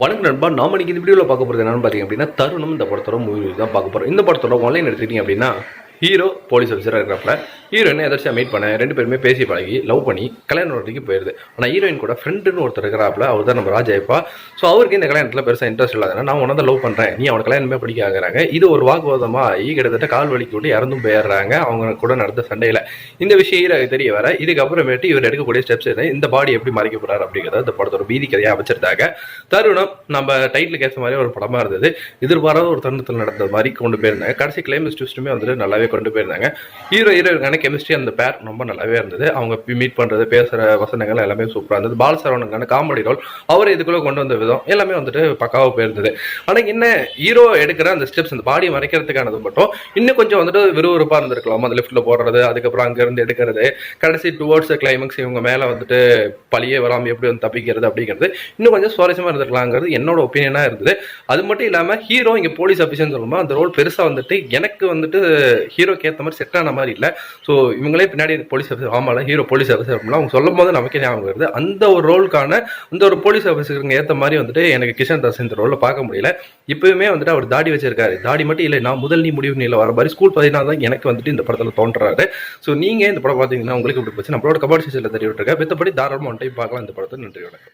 வணக்கம் நண்பா. நாம இன்னைக்கு இந்த வீடியோவில் பார்க்க போகிறது என்னன்னு பார்த்தீங்க அப்படின்னா, தருணம் இந்த படத்தோட மூவி தான் பார்க்க போகிறோம். இந்த படத்தோட ஆன்லைன் எடுத்துக்கிட்டீங்க அப்படின்னா, ஹீரோ போலீஸ் ஆஃபீஸராக இருக்கிறப்பல ஹீரோயினை எதாச்சும் மீட் பண்ண 2 பேருமே பேசி பழகி லவ் பண்ணி கல்யாணம் வரைக்கும் போயிருது. ஆனால் ஹீரோயின் கூட ஃப்ரெண்டுன்னு ஒருத்தர் இருக்கிறாப்புல, அவர் தான் நம்ம ராஜாயப்பா. ஸோ அவருக்கு இந்த கல்யாணத்தில் பெருசாக இன்ட்ரெஸ்ட் இல்லாதனா, நான் உன்னை தான் லவ் பண்ணுறேன், நீ அவனை கல்யாணமே படிக்க ஆகிறாங்க. இது ஒரு வாக்குவாதமாக கிட்டத்தட்ட கால் வலிக்கு விட்டு இறந்தும் போயிடுறாங்க அவங்க கூட நடந்த சண்டையில். இந்த விஷயம் ஹீரோக்கு தெரிய வர, இதுக்கப்புறமேட்டு இவர் எடுக்கக்கூடிய ஸ்டெப்ஸ் இந்த பாடி எப்படி மறைக்க போகிறார் அப்படிங்கிறத இந்த படத்தோட பீதி கதையாக அமைச்சிருந்தாங்க. தருணம் நம்ம டைட்டிலுக்கு ஏற்ற மாதிரி ஒரு படமாக இருந்தது. எதிர்பாராத ஒரு தருணத்தில் நடந்த மாதிரி கொண்டு போயிருந்தாங்க. கடைசி கிளைமேக்ஸ் ட்விஸ்ட்டுமே வந்துட்டு நல்லாவே கொண்டு போயிருந்தாங்க. ஹீரோயினான கெமிஸ்ட்ரி அந்த பேர் ரொம்ப நல்லாவே இருந்தது. அவங்க மீட் பண்றது, பேசுற வசனங்கள் எல்லாமே சூப்பரா இருந்தது. பாலசரவணனுக்கான காமெடி ரோல், அவர் இதுக்குள்ள கொண்டு வந்த விதம் எல்லாமே வந்துட்டு பக்காவா போயிருந்தது. ஆனா என்ன, ஹீரோ எடுக்கிற அந்த ஸ்டெப்ஸ், அந்த பாடியை மறைக்கிறதுக்கானது மட்டும் இன்னும் கொஞ்சம் வந்துட்டு விறுவிறுப்பா இருந்திருக்கலாம். அந்த லிஃப்ட்ல போடுறது, அதுக்கப்புறம் அங்க இருந்து எடுக்கிறது, கடைசி டுவர்ட்ஸ் கிளைமேக்ஸ் இவங்க மேல வந்துட்டு பழியே வராம எப்படி வந்து தப்பிக்கிறது அப்படிங்கிறது இன்னும் கொஞ்சம் சுவாரஸ்யமா இருந்திருக்கலாங்கிறது என்னோட ஒப்பீனியனா இருந்தது. அது மட்டும் இல்லாம ஹீரோ இங்க போலீஸ் ஆஃபீஸர்னு சொல்லும்போது அந்த ரோல் பெருசா வந்துட்டு எனக்கு வந்துட்டு ஹீரோக்கு ஏற்ற மாதிரி செட் ஆன மாதிரி இல்லை. ஸோ இவங்களே பின்னாடி போலீஸ் ஆஃபீஸர், ஆமாம் ஹீரோ போலீஸ் ஆஃபீஸர் அப்படின்னா அவங்க சொல்லும் போது நமக்கே ஞாபகம் வருது. அந்த ஒரு ரோலுக்கான அந்த ஒரு போலீஸ் ஆஃபீஸருக்கு ஏற்ற மாதிரி வந்துட்டு எனக்கு கிஷன் தாஸ் இந்த ரோலில் பார்க்க முடியல. இப்பவுமே வந்துட்டு அவர் தாடி வச்சிருக்காரு. தாடி மட்டும் இல்லை, நான் முதல் நீ முடிவு நீல வர மாதிரி ஸ்கூல் 14 தான் எனக்கு வந்துட்டு இந்த படத்தில் தோன்றாரு. ஸோ நீங்கள் இந்த படம் பார்த்தீங்கன்னா உங்களுக்கு இப்படி போச்சு நம்மளோட கமெண்ட் செக்ஷனில் தெரிய விட்டுருக்கேன். மற்றபடி தாராளமாக ஒன் டைம் பார்க்கலாம் இந்த படத்தை. நன்றி, வணக்கம்.